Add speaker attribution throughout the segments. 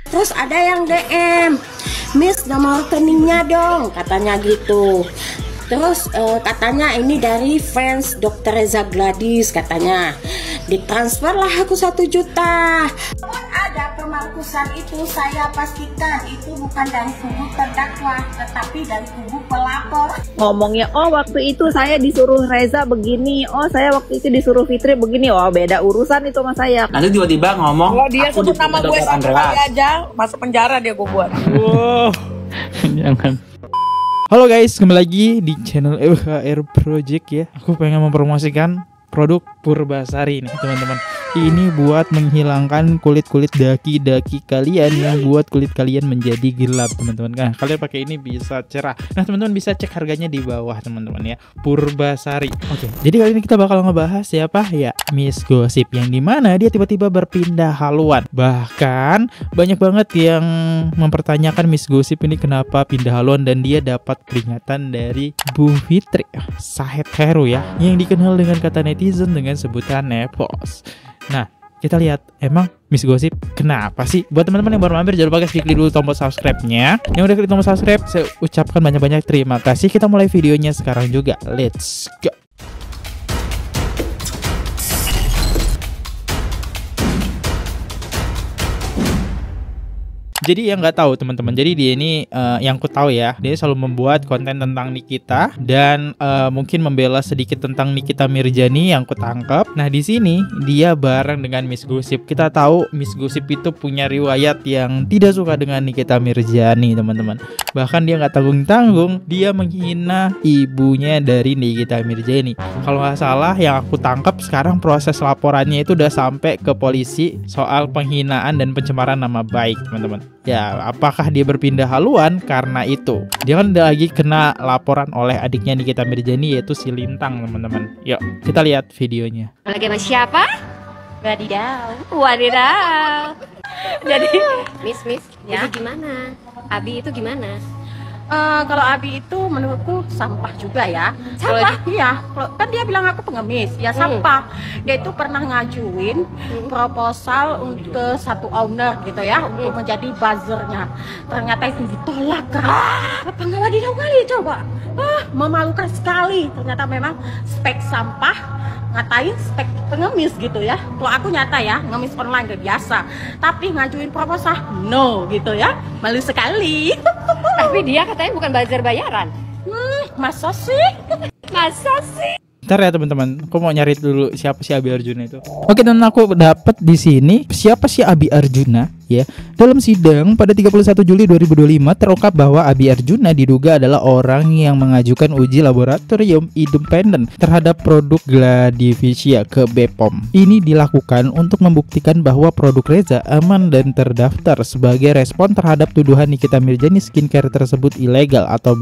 Speaker 1: Terus ada yang DM, Miss nomor rekeningnya dong, katanya gitu. Terus katanya ini dari fans Dr. Reza Gladys, katanya ditransfer lah aku 1 juta. Ada pemarkusan itu, saya pastikan itu bukan dari kubu terdakwa, tetapi dari kubu pelapor.
Speaker 2: Ngomongnya, oh waktu itu saya disuruh Reza begini, oh saya waktu itu disuruh Fitri begini, oh beda urusan itu sama saya.
Speaker 3: Nanti tiba-tiba ngomong,
Speaker 2: kalau dia sebut nama gue satu kali aja, masuk penjara dia gue buat.
Speaker 4: Wow, jangan. Halo guys, kembali lagi di channel EWHR Project ya. Aku pengen mempromosikan produk Purbasari nih teman-teman. Ini buat menghilangkan kulit-kulit daki-daki kalian yang buat kulit kalian menjadi gelap teman-teman. Nah kalian pakai ini bisa cerah. Nah teman-teman bisa cek harganya di bawah teman-teman ya. Purbasari. Oke, jadi kali ini kita bakal ngebahas siapa ya, Miss Gossip, yang dimana dia tiba-tiba berpindah haluan. Bahkan banyak banget yang mempertanyakan Miss Gossip ini kenapa pindah haluan, dan dia dapat peringatan dari Bu Fitri Sahed Heru ya, yang dikenal dengan kata netizen dengan sebutan nepos. Nah, kita lihat emang Miss Gossip kenapa sih? Buat teman-teman yang baru mampir, jangan lupa guys klik dulu tombol subscribe-nya. Yang udah klik tombol subscribe, saya ucapkan banyak-banyak terima kasih. Kita mulai videonya sekarang juga. Let's go. Jadi yang nggak tahu teman-teman, jadi dia ini yang ku tahu ya, dia selalu membuat konten tentang Nikita dan mungkin membela sedikit tentang Nikita Mirzani yang ku tangkap. Nah di sini dia bareng dengan Miss Gossip. Kita tahu Miss Gossip itu punya riwayat yang tidak suka dengan Nikita Mirzani teman-teman. Bahkan dia nggak tanggung-tanggung, dia menghina ibunya dari Nikita Mirzani. Kalau nggak salah yang aku tangkap sekarang proses laporannya itu udah sampai ke polisi soal penghinaan dan pencemaran nama baik teman-teman. Ya, apakah dia berpindah haluan karena itu? Dia kan udah lagi kena laporan oleh adiknya Nikita Mirzani, yaitu si Lintang, teman-teman. Yuk, kita lihat videonya.
Speaker 5: Lagi sama siapa? Wadidaw. Jadi, Miss, ya? Itu gimana? Abi itu gimana?
Speaker 6: Kalau Abi itu menurutku sampah juga ya.
Speaker 5: Sampah?
Speaker 6: Iya, kan dia bilang aku pengemis, ya sampah. Dia itu pernah ngajuin proposal ke satu owner gitu ya, untuk menjadi buzzernya. Ternyata itu ditolak kan. Apa nggak wadidaw kali coba? Memalukan sekali. Ternyata memang spek sampah ngatain spek pengemis gitu ya. Kalau aku nyata ya, ngemis online udah biasa, tapi ngajuin proposal no gitu ya, malu sekali.
Speaker 5: Tapi dia katanya bukan buzzer bayaran.
Speaker 6: Masa sih?
Speaker 5: Masa sih?
Speaker 4: Ntar ya teman-teman, aku mau nyari dulu siapa sih Abi Arjuna itu. Oke, dan aku dapat di sini siapa sih Abi Arjuna ya. Dalam sidang pada 31 Juli 2025 terungkap bahwa Abi Arjuna diduga adalah orang yang mengajukan uji laboratorium independen terhadap produk Gladivisia ke BPOM. Ini dilakukan untuk membuktikan bahwa produk Reza aman dan terdaftar sebagai respon terhadap tuduhan Nikita Mirzani skincare tersebut ilegal atau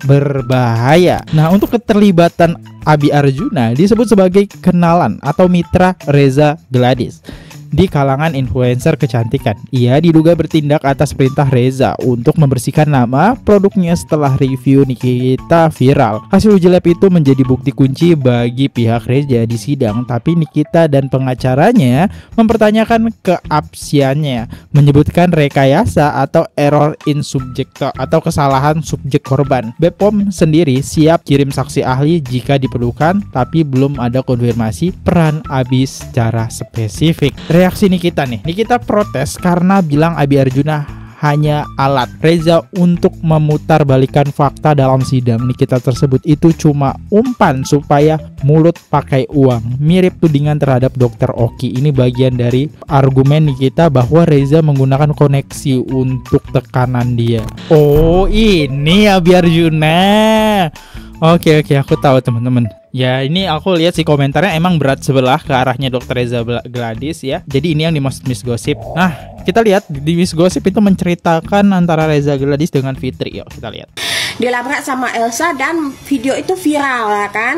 Speaker 4: berbahaya. Nah, untuk keterlibatan Abi Arjuna disebut sebagai kenalan atau mitra Reza Gladys di kalangan influencer kecantikan. Ia diduga bertindak atas perintah Reza untuk membersihkan nama produknya setelah review Nikita viral. Hasil uji lab itu menjadi bukti kunci bagi pihak Reza di sidang, tapi Nikita dan pengacaranya mempertanyakan keabsiannya, menyebutkan rekayasa atau error in subject atau kesalahan subjek korban. BPOM sendiri siap kirim saksi ahli jika diperlukan, tapi belum ada konfirmasi peran Abi secara spesifik. Reaksi Nikita nih, Nikita protes karena bilang Abi Arjuna hanya alat Reza untuk memutarbalikkan fakta dalam sidang. Nikita tersebut itu cuma umpan supaya mulut pakai uang, mirip tudingan terhadap Dr. Oki. Ini bagian dari argumen Nikita bahwa Reza menggunakan koneksi untuk tekanan dia. Oh, ini Abi Arjuna. Oke, aku tahu teman-teman. Ya, ini aku lihat sih komentarnya emang berat sebelah ke arahnya Dr. Reza Gladys ya. Jadi ini yang dimaksud Miss Gossip. Nah, kita lihat di Miss Gossip itu menceritakan antara Reza Gladys dengan Fitri. Yuk kita lihat.
Speaker 1: Dilabrak sama Elsa dan video itu viral ya kan,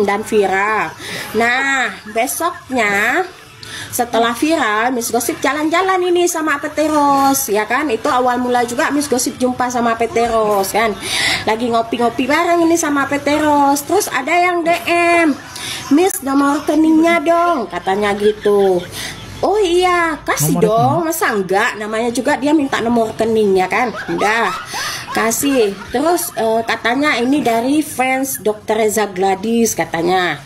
Speaker 1: dan viral. Nah, besoknya setelah viral, Miss Gossip jalan-jalan ini sama Peteros, ya kan? Itu awal mula juga Miss Gossip jumpa sama Peteros kan. Lagi ngopi-ngopi bareng ini sama Peteros. Terus ada yang DM, Miss nomor rekeningnya dong, katanya gitu. Oh iya, kasih
Speaker 4: Nomor
Speaker 1: dong, masa enggak? Namanya juga dia minta nomor rekeningnya kan. Udah, kasih. Terus katanya ini dari fans Dr. Reza Gladys katanya.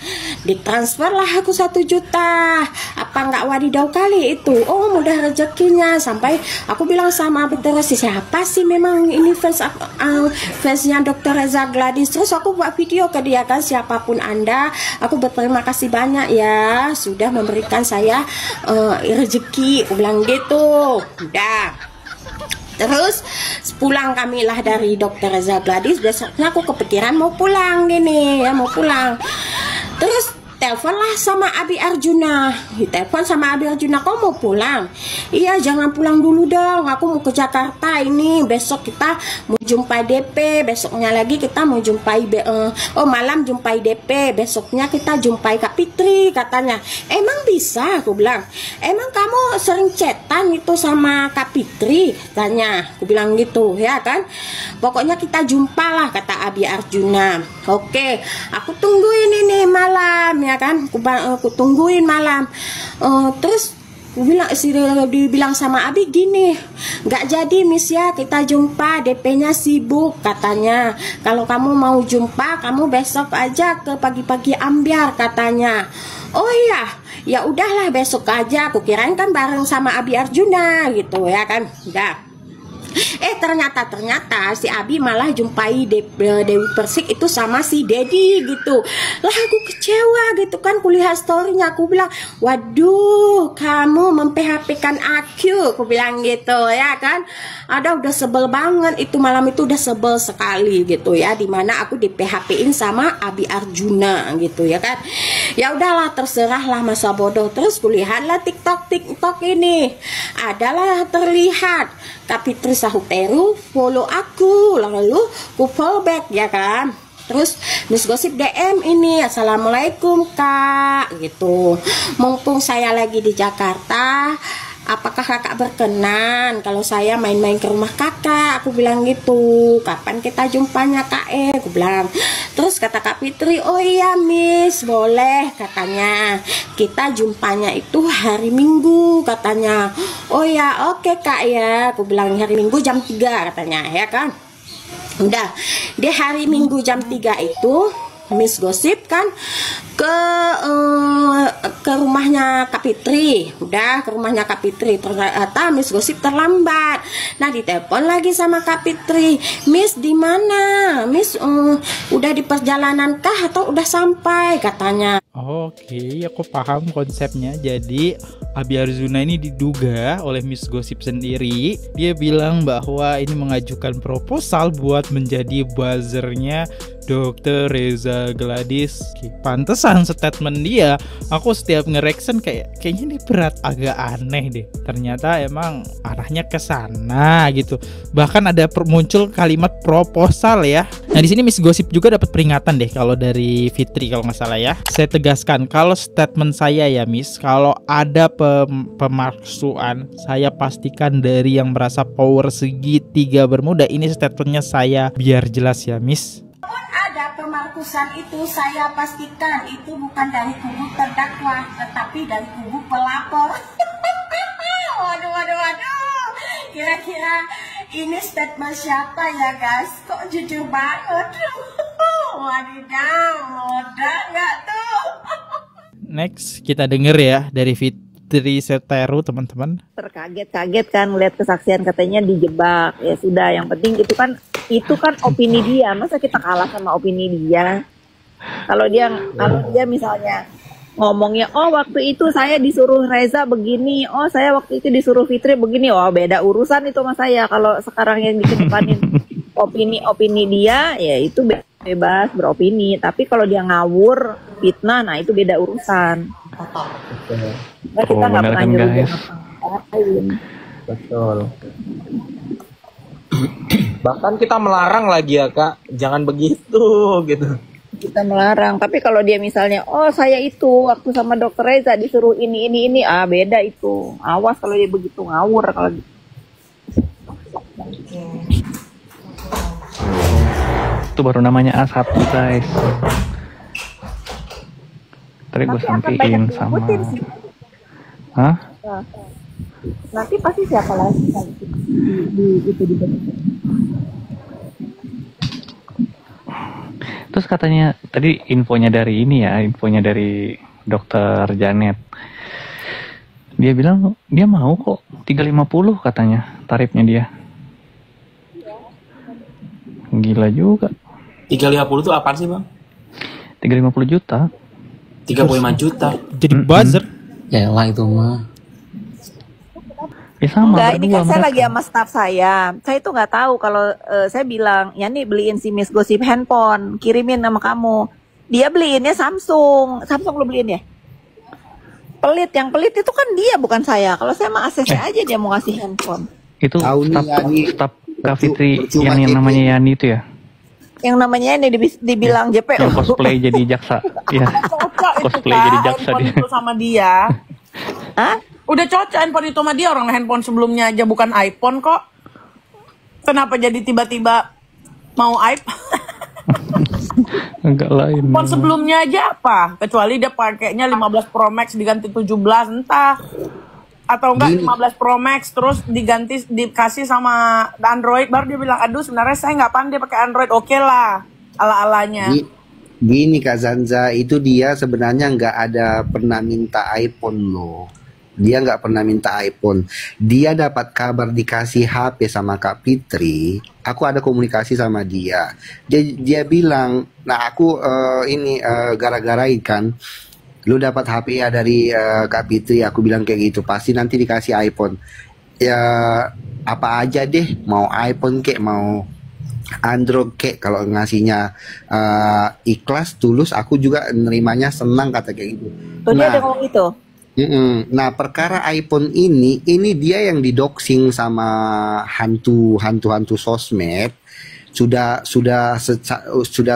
Speaker 1: Ditransfer lah aku 1 juta. Apa enggak wadidaw kali itu? Oh, mudah rezekinya. Sampai aku bilang sama Abi terus, siapa sih memang ini fansnya Dr. Reza Gladys. Terus aku buat video ke dia kan, siapapun Anda, aku berterima kasih banyak ya sudah memberikan saya rezeki, aku bilang gitu. Udah, terus pulang kamilah dari Dr. Reza Gladys. Besoknya aku kepikiran mau pulang gini ya, mau pulang. Terus teleponlah sama Abi Arjuna. Telepon sama Abi Arjuna, kau mau pulang? Iya, jangan pulang dulu dong, aku mau ke Jakarta ini. Besok kita mau jumpai DP, besoknya lagi kita mau jumpai malam jumpai DP, besoknya kita jumpai Kak Fitri katanya. Emang bisa? Aku bilang, emang kamu sering chatan itu sama Kak Fitri katanya. Aku bilang gitu ya kan. Pokoknya kita jumpa lah kata Abi Arjuna. Oke, aku tungguin ini malam ya kan, aku tungguin malam. Terus dibilang sama Abi gini, nggak jadi Miss ya, kita jumpa, DP-nya sibuk katanya. Kalau kamu mau jumpa, kamu besok aja ke pagi-pagi Ambyar katanya. Oh iya, ya udahlah besok aja. Aku kirain kan bareng sama Abi Arjuna gitu ya kan. Udah. Ternyata si Abi malah jumpai Dewi Persik itu sama si Dedi gitu. Lah aku kecewa gitu kan, kulihat storynya. Aku bilang, waduh kamu mem-PHP-kan aku bilang gitu ya kan. Udah sebel banget itu, malam itu udah sebel sekali gitu ya, dimana aku di PHP-in sama Abi Arjuna gitu ya kan. Ya udahlah, terserahlah, masa bodoh. Terus kulihatlah TikTok ini, adalah terlihat Kak Fitri Sahuteru follow aku, lalu ku follow back ya kan. Terus Miss Gosip DM ini, assalamualaikum Kak gitu. Mumpung saya lagi di Jakarta, apakah kakak berkenan kalau saya main-main ke rumah kakak? Aku bilang gitu. Kapan kita jumpanya Kak aku bilang. Terus kata Kak Fitri, oh iya Miss, boleh katanya. Kita jumpanya itu hari Minggu katanya. Oh ya, oke Kak ya. Aku bilang hari Minggu jam 3 katanya ya kan. Udah, di hari Minggu jam 3 itu Miss Gosip kan ke rumahnya Kak Fitri. Udah ke rumahnya Kak Fitri, ternyata Miss Gosip terlambat. Nah ditelepon lagi sama Kak Fitri, Miss di mana? Miss udah di perjalanan kah atau udah sampai katanya.
Speaker 4: Oke, aku paham konsepnya. Jadi Abi Arjuna ini diduga oleh Miss Gosip sendiri. Dia bilang bahwa ini mengajukan proposal buat menjadi buzzernya Dr. Reza Gladys. Pantesan statement dia, aku setiap nge-reaction kayaknya ini berat, agak aneh deh. Ternyata emang arahnya ke sana gitu. Bahkan ada muncul kalimat proposal ya. Nah di sini Miss Gosip juga dapat peringatan deh kalau dari Fitri kalau nggak salah ya. Saya tegaskan kalau statement saya ya Miss, kalau ada pemalsuan, saya pastikan dari yang merasa power segitiga bermuda. Ini statementnya saya biar jelas ya Miss.
Speaker 1: Ada pemarkusan itu saya pastikan itu bukan dari kubu terdakwa, tetapi dari kubu pelapor. Waduh. Kira-kira ini statement siapa ya guys? Kok jujur banget? Wadidaw, mudah nggak tuh?
Speaker 4: Next kita denger ya dari Fitri Sahuteru teman-teman.
Speaker 2: Terkaget-kaget kan melihat kesaksian katanya dijebak. Ya sudah, yang penting itu kan opini dia. Masa kita kalah sama opini dia? Kalau dia misalnya ngomongnya, oh waktu itu saya disuruh Reza begini, oh saya waktu itu disuruh Fitri begini, oh beda urusan itu sama saya. Kalau sekarang yang dikedepanin opini dia, ya itu bebas beropini. Tapi kalau dia ngawur, fitnah, nah itu beda urusan. Nah, kita nggak pernah nyuruh dia ngapain.
Speaker 3: Betul. Bahkan kita melarang lagi ya Kak, jangan begitu gitu.
Speaker 2: Kita melarang, tapi kalau dia misalnya, oh saya itu waktu sama Dokter Reza disuruh ini, beda itu. Awas kalau dia begitu ngawur kalau gitu.
Speaker 7: Itu baru namanya A1 guys. Tadi gue sampein sama. Hah?
Speaker 2: Nah, nanti pasti siapa lagi kali itu di
Speaker 7: Terus katanya tadi infonya dari dokter Janet. Dia bilang dia mau kok 350 katanya tarifnya dia. Gila juga.
Speaker 3: 350 itu apaan sih bang?
Speaker 7: 350 juta.
Speaker 3: 35 juta.
Speaker 4: Jadi buzzer.
Speaker 8: Ya lah itu mah.
Speaker 7: Ya sama.
Speaker 2: Enggak, ini kan
Speaker 7: berdua
Speaker 2: saya
Speaker 7: mereka.
Speaker 2: lagi sama staff saya. Saya itu nggak tahu kalau saya bilang, ya nih beliin si Miss Gosip handphone, kirimin sama kamu. Dia beliinnya Samsung. Samsung lo beliin ya? Pelit, yang pelit itu kan dia bukan saya. Kalau saya mah ACC aja dia mau kasih handphone.
Speaker 7: Itu
Speaker 9: Tahu nih, Yani.
Speaker 7: staf Kak Fitri
Speaker 9: Percuma
Speaker 7: yang
Speaker 9: gitu.
Speaker 7: namanya Yani itu ya.
Speaker 2: Yang namanya ini dibilang JP.
Speaker 7: Yang cosplay jadi jaksa. Iya.
Speaker 10: Cocok itu
Speaker 7: Cosplay
Speaker 10: Kak,
Speaker 7: jadi jaksa
Speaker 10: handphone
Speaker 7: dia.
Speaker 10: itu sama dia.
Speaker 2: Hah?
Speaker 10: Udah cocok handphone itu sama dia, orang handphone sebelumnya aja bukan iPhone kok. Kenapa jadi tiba-tiba mau iPhone?
Speaker 7: Enggak lain.
Speaker 10: Handphone sebelumnya aja apa? Kecuali dia pakainya 15 Pro Max diganti 17 entah. Atau enggak 15 Pro Max terus dikasih sama Android baru dia bilang aduh sebenarnya saya nggak pandai pakai Android. Oke lah ala-alanya.
Speaker 9: Gini Kak Zanza, itu dia sebenarnya nggak ada pernah minta iPhone loh. Dia nggak pernah minta iPhone. Dia dapat kabar dikasih HP sama Kak Fitri. Aku ada komunikasi sama dia. Dia bilang, nah aku ini gara-garain kan. Lu dapat HP ya dari Kak Fitri. Aku bilang kayak gitu. Pasti nanti dikasih iPhone. Ya apa aja deh. Mau iPhone kek, mau Android kek. Kalau ngasihnya ikhlas, tulus. Aku juga nerimanya senang kata kayak gitu.
Speaker 2: Tuh dia ada ngomong gitu.
Speaker 9: Nah perkara iPhone ini dia yang didoxing sama hantu sosmed. Sudah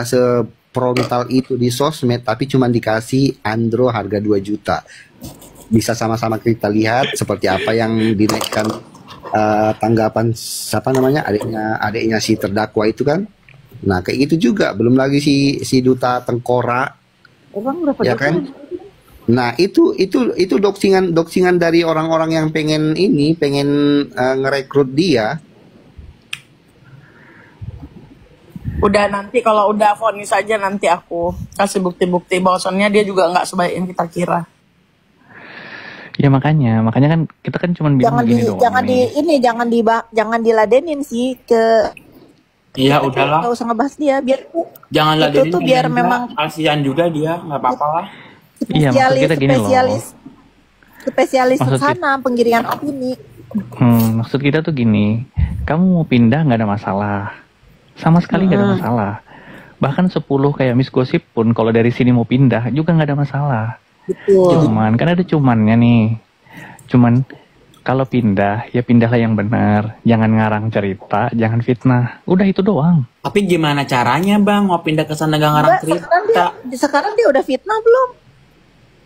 Speaker 9: seprontal itu di sosmed, tapi cuma dikasih Android harga 2 juta. Bisa sama-sama kita lihat seperti apa yang dinaikkan tanggapan siapa namanya adiknya si terdakwa itu kan. Nah kayak gitu juga, belum lagi si duta tengkorak.
Speaker 2: Emang berapa
Speaker 9: Ya kan? Nah itu doxingan dari orang-orang yang pengen ngerekrut dia.
Speaker 10: Udah nanti kalau udah vonis aja nanti aku kasih bukti-bukti bahwasannya dia juga nggak sebaik yang kita kira.
Speaker 7: Ya makanya kan kita kan cuma bilang begini doang.
Speaker 2: Jangan diladenin sih ke.
Speaker 3: Iya udahlah.
Speaker 2: Nggak usah ngebahas dia biar
Speaker 3: Jangan
Speaker 2: itu
Speaker 3: ladenin
Speaker 2: tuh biar
Speaker 3: juga.
Speaker 2: memang
Speaker 3: Kasihan juga dia, nggak apa-apa lah.
Speaker 7: Iya, maksud kita gini loh.
Speaker 2: Spesialis
Speaker 7: Maksud
Speaker 2: sana penggiringan opini.
Speaker 7: Maksud kita tuh gini, kamu mau pindah nggak ada masalah, sama sekali nggak ada masalah. Bahkan 10 kayak Miss Gosip pun kalau dari sini mau pindah juga nggak ada masalah.
Speaker 2: Betul.
Speaker 7: Cuman kan ada cumannya nih. Cuman kalau pindah ya pindahlah yang benar, jangan ngarang cerita, jangan fitnah. Udah itu doang.
Speaker 3: Tapi gimana caranya bang mau pindah ke sana gak ngarang cerita?
Speaker 2: Sekarang dia udah fitnah belum?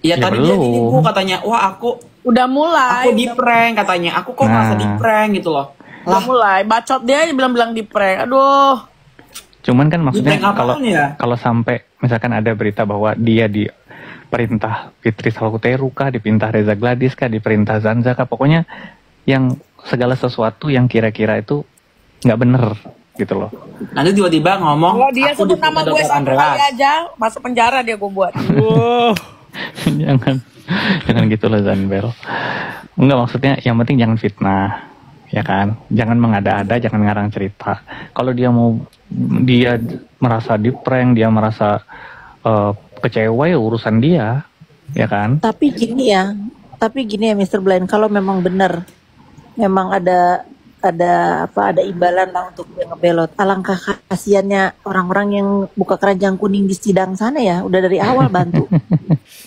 Speaker 3: Iya
Speaker 7: Ya
Speaker 3: tadi dia
Speaker 7: belum.
Speaker 3: nipu katanya, wah aku
Speaker 10: Udah mulai.
Speaker 3: di prank katanya, aku kok merasa di prank gitu loh.
Speaker 10: Udah mulai. Bacot dia aja bilang-bilang di prank. Aduh.
Speaker 7: Cuman kan maksudnya
Speaker 3: Di prank apaan ya?
Speaker 7: kalau sampai misalkan ada berita bahwa dia diperintah Fitri Salkuteru kah, diperintah Reza Gladys kah, diperintah Zanza kah, pokoknya yang segala sesuatu yang kira-kira itu nggak bener gitu loh.
Speaker 3: Nanti tiba-tiba ngomong,
Speaker 10: Kalau dia
Speaker 3: aku
Speaker 10: sebut nama
Speaker 3: dipindah
Speaker 10: gue
Speaker 3: Dr.
Speaker 10: satu
Speaker 3: Andreas.
Speaker 10: kali aja, masuk penjara dia gue buat.
Speaker 7: jangan gitu loh Zanbel. Enggak, maksudnya yang penting jangan fitnah, ya kan? Jangan mengada-ada, jangan ngarang cerita. Kalau dia merasa di prank, dia merasa kecewa ya urusan dia, ya kan?
Speaker 2: Tapi gini ya Mr. Blind, kalau memang benar memang ada imbalan lah untuk dia ngebelot. Alangkah kasihannya orang-orang yang buka keranjang kuning di sidang sana ya, udah dari awal bantu.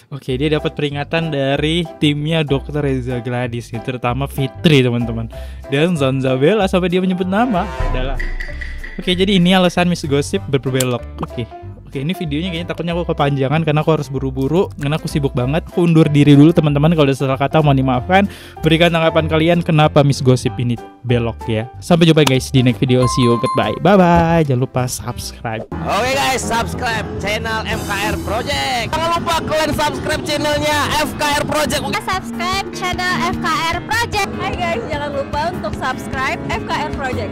Speaker 4: Oke, dia dapat peringatan dari timnya Dr. Reza Gladys nih, terutama Fitri teman-teman. Dan Zanzabela sampai dia menyebut nama adalah. Oke, jadi ini alasan Miss Gosip berbelok. Oke, Oke, ini videonya kayaknya takutnya aku kepanjangan karena aku harus buru-buru, karena aku sibuk banget. Aku undur diri dulu teman-teman, kalau ada salah kata mohon dimaafkan. Berikan tanggapan kalian kenapa Miss Gossip ini belok ya. Sampai jumpa guys di next video. See you, goodbye. Bye-bye. Jangan lupa subscribe.
Speaker 11: Oke guys, subscribe channel FKR Project. Jangan lupa kalian subscribe channelnya FKR Project.
Speaker 12: Subscribe channel FKR Project. Hai guys, jangan lupa untuk subscribe FKR Project.